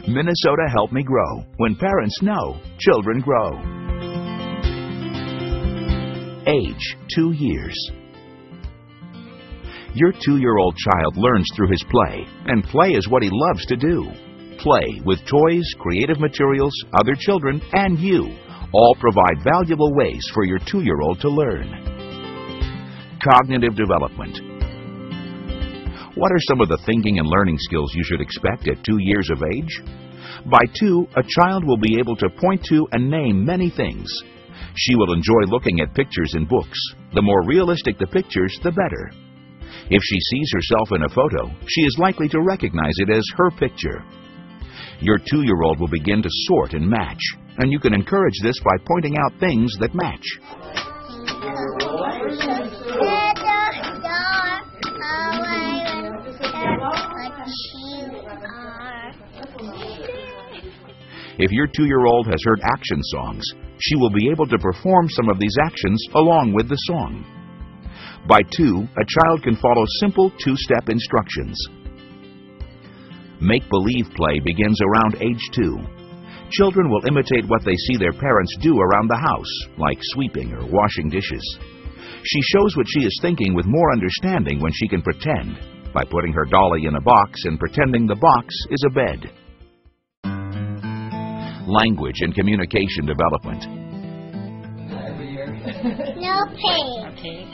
Minnesota Help Me Grow. When parents know, children grow. Age 2 years. Your 2-year-old child learns through his play, and play is what he loves to do. Play with toys, creative materials, other children, and you all provide valuable ways for your 2-year-old to learn. Cognitive development. What are some of the thinking and learning skills you should expect at 2 years of age? By 2, a child will be able to point to and name many things. She will enjoy looking at pictures in books. The more realistic the pictures, the better. If she sees herself in a photo, she is likely to recognize it as her picture. Your 2-year-old will begin to sort and match, and you can encourage this by pointing out things that match. If your 2-year-old has heard action songs, she will be able to perform some of these actions along with the song. By 2, a child can follow simple 2-step instructions. Make-believe play begins around age 2. Children will imitate what they see their parents do around the house, like sweeping or washing dishes. She shows what she is thinking with more understanding when she can pretend, by putting her dolly in a box and pretending the box is a bed. Language and communication development. No pain. Okay.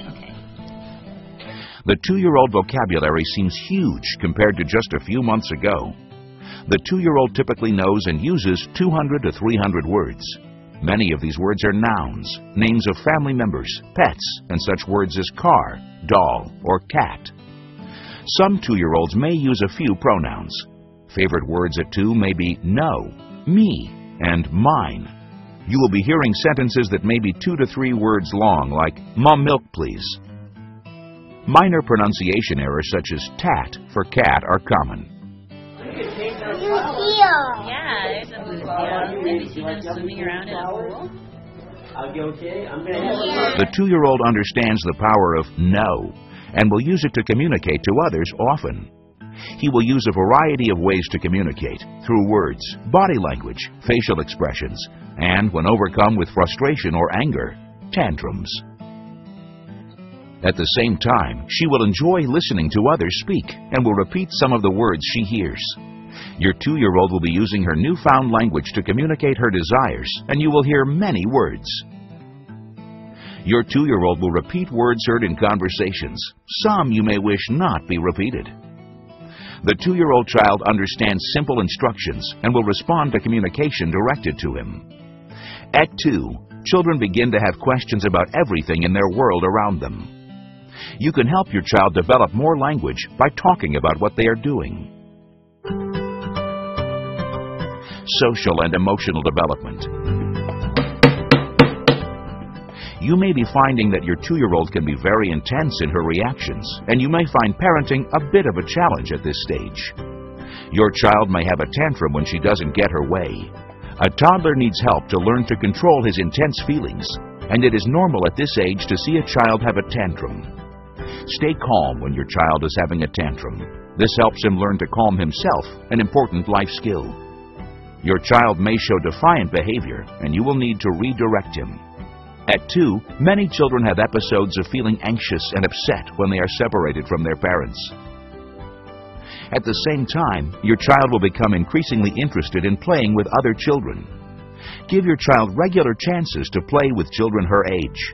The 2-year-old vocabulary seems huge compared to just a few months ago. The 2-year-old typically knows and uses 200 to 300 words. Many of these words are nouns, names of family members, pets, and such words as car, doll, or cat. Some 2-year-olds may use a few pronouns. Favorite words at 2 may be no, me, and mine. You will be hearing sentences that may be 2 to 3 words long, like, "Mom, milk, please." Minor pronunciation errors such as tat for cat are common. Yeah, there's a Lucia. Maybe she's been swimming around in a pool. The 2-year-old understands the power of no and will use it to communicate to others often. He will use a variety of ways to communicate, through words, body language, facial expressions, and, when overcome with frustration or anger, tantrums. At the same time, she will enjoy listening to others speak and will repeat some of the words she hears. Your 2-year-old will be using her newfound language to communicate her desires, and you will hear many words. Your 2-year-old will repeat words heard in conversations. Some you may wish not be repeated. The 2-year-old child understands simple instructions and will respond to communication directed to him. At 2, children begin to have questions about everything in their world around them. You can help your child develop more language by talking about what they are doing. Social and emotional development. You may be finding that your 2-year-old can be very intense in her reactions, and you may find parenting a bit of a challenge at this stage. Your child may have a tantrum when she doesn't get her way. A toddler needs help to learn to control his intense feelings, and it is normal at this age to see a child have a tantrum. Stay calm when your child is having a tantrum. This helps him learn to calm himself, an important life skill. Your child may show defiant behavior, and you will need to redirect him. At 2, many children have episodes of feeling anxious and upset when they are separated from their parents. At the same time, your child will become increasingly interested in playing with other children. Give your child regular chances to play with children her age.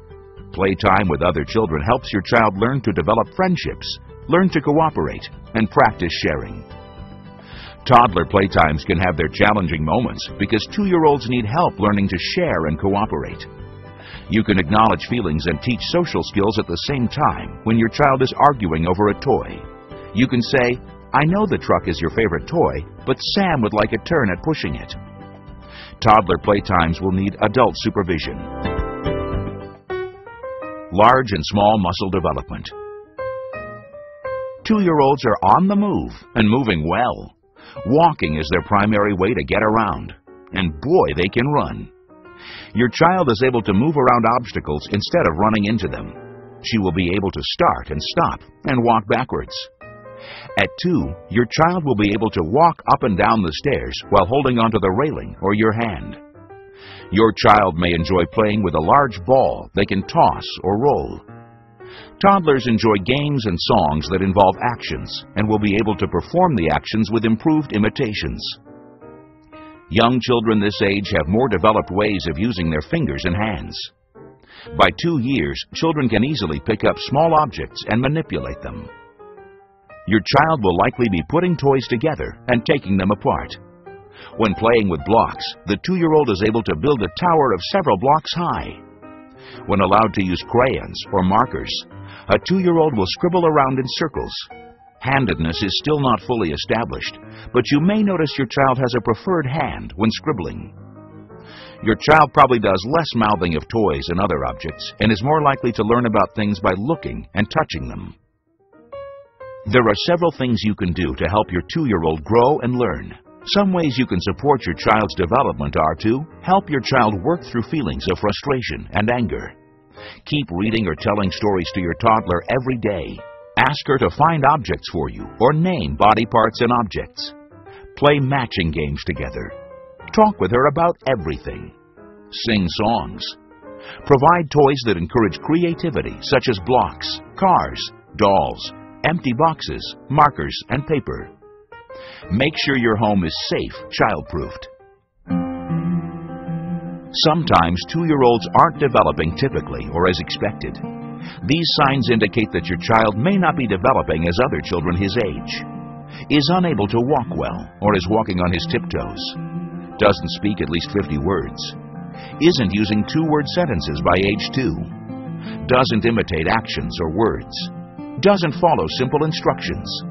Playtime with other children helps your child learn to develop friendships, learn to cooperate, and practice sharing. Toddler playtimes can have their challenging moments because 2-year-olds need help learning to share and cooperate. You can acknowledge feelings and teach social skills at the same time when your child is arguing over a toy. You can say, "I know the truck is your favorite toy, but Sam would like a turn at pushing it." Toddler playtimes will need adult supervision. Large and small muscle development. 2-year-olds are on the move and moving well. Walking is their primary way to get around, and boy, they can run. Your child is able to move around obstacles instead of running into them. She will be able to start and stop and walk backwards. At 2, your child will be able to walk up and down the stairs while holding onto the railing or your hand. Your child may enjoy playing with a large ball they can toss or roll. Toddlers enjoy games and songs that involve actions and will be able to perform the actions with improved imitations. Young children this age have more developed ways of using their fingers and hands. By 2 years, children can easily pick up small objects and manipulate them. Your child will likely be putting toys together and taking them apart. When playing with blocks, the 2-year-old is able to build a tower of several blocks high. When allowed to use crayons or markers, a 2-year-old will scribble around in circles. Handedness is still not fully established, but you may notice your child has a preferred hand when scribbling. Your child probably does less mouthing of toys and other objects and is more likely to learn about things by looking and touching them. There are several things you can do to help your 2-year-old grow and learn. Some ways you can support your child's development are to help your child work through feelings of frustration and anger. Keep reading or telling stories to your toddler every day. Ask her to find objects for you or name body parts and objects. Play matching games together. Talk with her about everything. Sing songs. Provide toys that encourage creativity, such as blocks, cars, dolls, empty boxes, markers, and paper. Make sure your home is safe, child-proofed. Sometimes 2-year-olds aren't developing typically or as expected. These signs indicate that your child may not be developing as other children his age, is unable to walk well or is walking on his tiptoes, doesn't speak at least 50 words, isn't using 2-word sentences by age 2, doesn't imitate actions or words, doesn't follow simple instructions.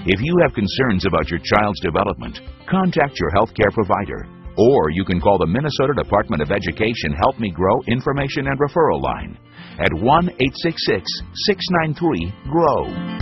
If you have concerns about your child's development, contact your healthcare provider, or you can call the Minnesota Department of Education Help Me Grow Information and Referral Line at 1-866-693-GROW.